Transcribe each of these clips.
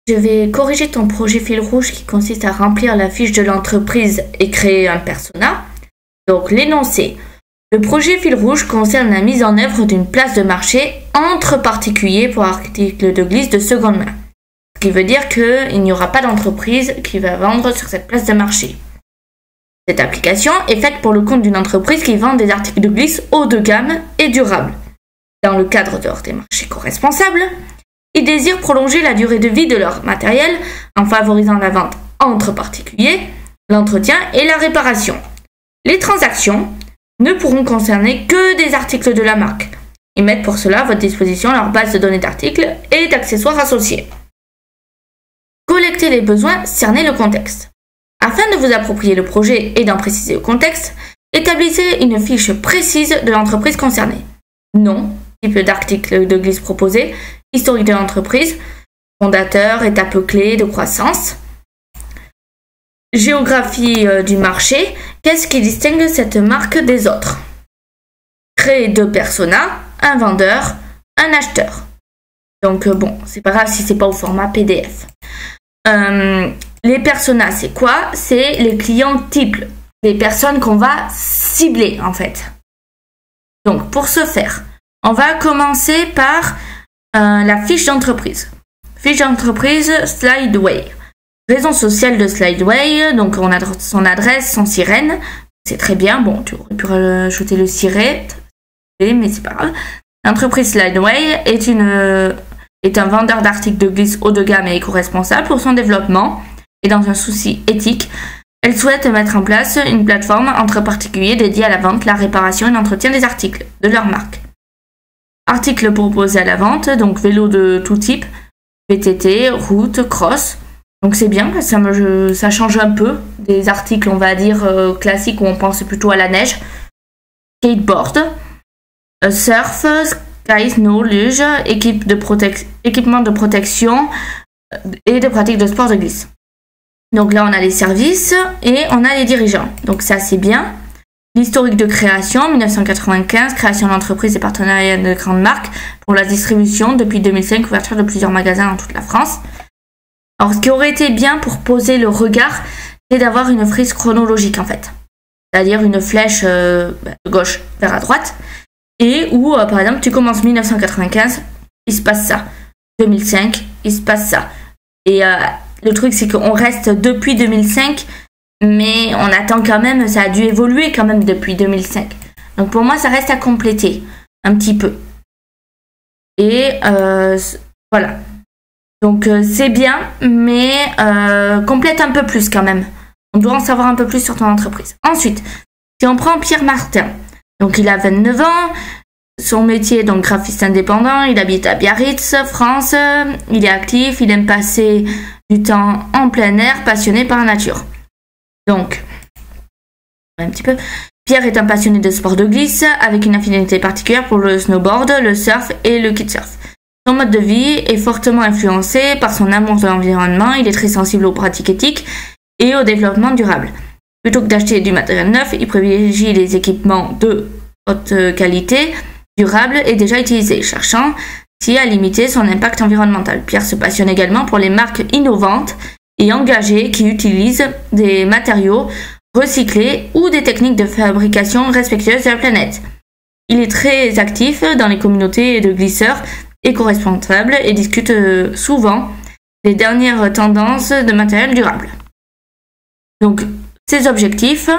je vais corriger ton projet fil rouge qui consiste à remplir la fiche de l'entreprise et créer un persona. Donc l'énoncé. Le projet fil rouge concerne la mise en œuvre d'une place de marché entre particuliers pour articles de glisse de seconde main. Ce qui veut dire qu'il n'y aura pas d'entreprise qui va vendre sur cette place de marché. Cette application est faite pour le compte d'une entreprise qui vend des articles de glisse haut de gamme et durables. Dans le cadre de leur démarche éco-responsable, ils désirent prolonger la durée de vie de leur matériel en favorisant la vente entre particuliers, l'entretien et la réparation. Les transactions ne pourront concerner que des articles de la marque. Ils mettent pour cela à votre disposition leur base de données d'articles et d'accessoires associés. Collectez les besoins, cernez le contexte. Afin de vous approprier le projet et d'en préciser le contexte, établissez une fiche précise de l'entreprise concernée. Nom, type d'article de glisse proposé, historique de l'entreprise, fondateur, étapes clés de croissance, géographie du marché, qu'est-ce qui distingue cette marque des autres? Créer 2 personas, un vendeur, un acheteur. Donc bon, c'est pas grave si c'est pas au format PDF. Les personas, c'est quoi? C'est les clients types, les personnes qu'on va cibler en fait. Donc pour ce faire, on va commencer par la fiche d'entreprise. Fiche d'entreprise Slideway. Raison sociale de Slideway, donc on a son adresse, son sirène. C'est très bien, bon tu aurais pu rajouter le siret, mais c'est pas grave. L'entreprise Slideway est un vendeur d'articles de glisse haut de gamme et éco-responsable pour son développement. Et dans un souci éthique, elle souhaite mettre en place une plateforme entre particuliers dédiée à la vente, la réparation et l'entretien des articles de leur marque. Articles proposés à la vente, donc vélo de tout type, VTT, route, cross. Donc c'est bien, ça change un peu des articles, on va dire, classiques où on pense plutôt à la neige. Skateboard, surf, ski, snow, luge, équipement de protection et de pratiques de sport de glisse. Donc là, on a les services et on a les dirigeants. Donc ça, c'est bien. L'historique de création, 1995, création d'entreprise et partenariat de grandes marques pour la distribution. Depuis 2005, ouverture de plusieurs magasins dans toute la France. Alors, ce qui aurait été bien pour poser le regard, c'est d'avoir une frise chronologique, en fait. C'est-à-dire une flèche de gauche vers à droite. Et où, par exemple, tu commences 1995, il se passe ça. 2005, il se passe ça. Et le truc, c'est qu'on reste depuis 2005, mais on attend quand même, ça a dû évoluer quand même depuis 2005. Donc pour moi, ça reste à compléter un petit peu. Et voilà. Donc c'est bien, mais complète un peu plus quand même. On doit en savoir un peu plus sur ton entreprise. Ensuite, si on prend Pierre Martin, donc il a 29 ans, son métier est donc graphiste indépendant, il habite à Biarritz, France, il est actif, il aime passer du temps en plein air, passionné par la nature. Donc, un petit peu. Pierre est un passionné de sport de glisse, avec une affinité particulière pour le snowboard, le surf et le kitesurf. Son mode de vie est fortement influencé par son amour de l'environnement, il est très sensible aux pratiques éthiques et au développement durable. Plutôt que d'acheter du matériel neuf, il privilégie les équipements de haute qualité, durables et déjà utilisés, cherchant à limiter son impact environnemental. Pierre se passionne également pour les marques innovantes et engagées qui utilisent des matériaux recyclés ou des techniques de fabrication respectueuses de la planète. Il est très actif dans les communautés de glisseurs éco-responsables et discute souvent des dernières tendances de matériel durable. Donc, ses objectifs: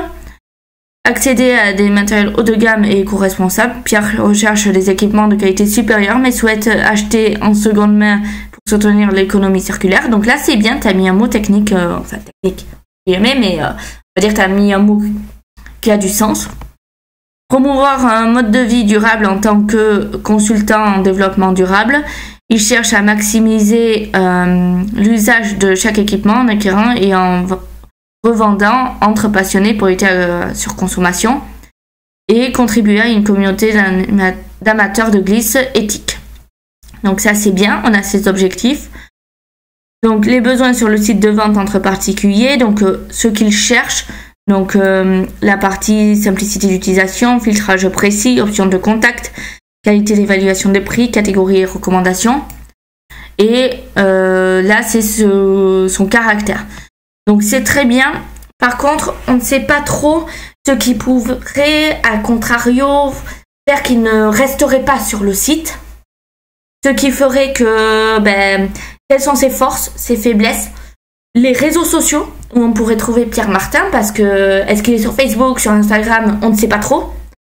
accéder à des matériels haut de gamme et éco-responsables. Pierre recherche des équipements de qualité supérieure mais souhaite acheter en seconde main pour soutenir l'économie circulaire. Donc là, c'est bien, tu as mis un mot technique, enfin technique, mais on va dire que tu as mis un mot qui a du sens. Promouvoir un mode de vie durable en tant que consultant en développement durable. Il cherche à maximiser l'usage de chaque équipement en acquérant et en revendant entre passionnés pour éviter la surconsommation et contribuer à une communauté d'amateurs de glisse éthique. Donc ça, c'est bien, on a ces objectifs. Donc les besoins sur le site de vente entre particuliers, donc ce qu'ils cherchent, donc la partie simplicité d'utilisation, filtrage précis, options de contact, qualité d'évaluation des prix, catégories et recommandations. Et là, c'est son caractère. Donc c'est très bien. Par contre, on ne sait pas trop ce qui pourrait, à contrario, faire qu'il ne resterait pas sur le site. Ce qui ferait que, quelles sont ses forces, ses faiblesses. Les réseaux sociaux, où on pourrait trouver Pierre Martin, parce que, est-ce qu'il est sur Facebook, sur Instagram, on ne sait pas trop.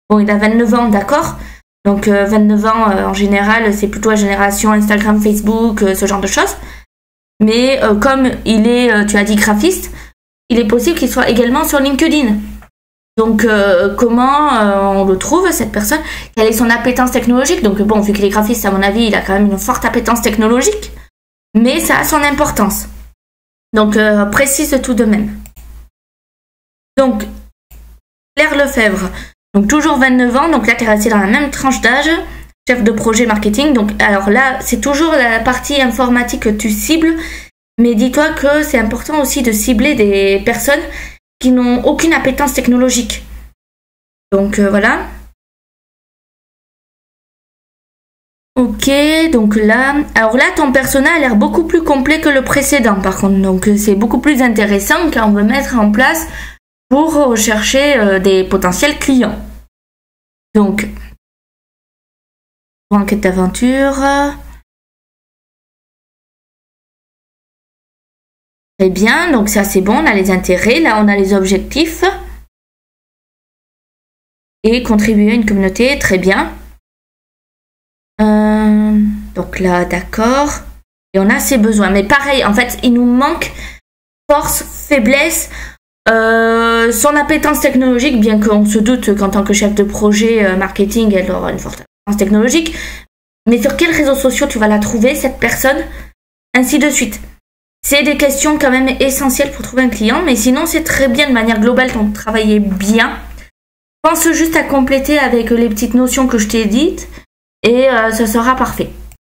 Bon, il a 29 ans, d'accord. Donc 29 ans, en général, c'est plutôt la génération Instagram, Facebook, ce genre de choses. Mais comme il est, tu as dit, graphiste, il est possible qu'il soit également sur LinkedIn. Donc comment on le trouve, cette personne? Quelle est son appétence technologique? Donc bon, vu qu'il est graphiste, à mon avis, il a quand même une forte appétence technologique. Mais ça a son importance. Donc précise tout de même. Donc, Claire Lefebvre. Donc toujours 29 ans, donc là tu es resté dans la même tranche d'âge, chef de projet marketing. Donc alors là, c'est toujours la partie informatique que tu cibles, mais dis-toi que c'est important aussi de cibler des personnes qui n'ont aucune appétence technologique. Donc voilà. Ok, donc là, alors là ton persona a l'air beaucoup plus complet que le précédent par contre, donc c'est beaucoup plus intéressant quand on veut mettre en place pour rechercher des potentiels clients. Donc, enquête d'aventure. Très bien, donc ça c'est bon, on a les intérêts, là on a les objectifs. Et contribuer à une communauté, très bien. Donc là, d'accord. Et on a ses besoins. Mais pareil, en fait, il nous manque force, faiblesse. Son appétence technologique, bien qu'on se doute qu'en tant que chef de projet marketing, elle aura une forte appétence technologique. Mais sur quels réseaux sociaux tu vas la trouver, cette personne? Ainsi de suite. C'est des questions quand même essentielles pour trouver un client. Mais sinon, c'est très bien de manière globale, ton travail est bien. Pense juste à compléter avec les petites notions que je t'ai dites. Et ça sera parfait.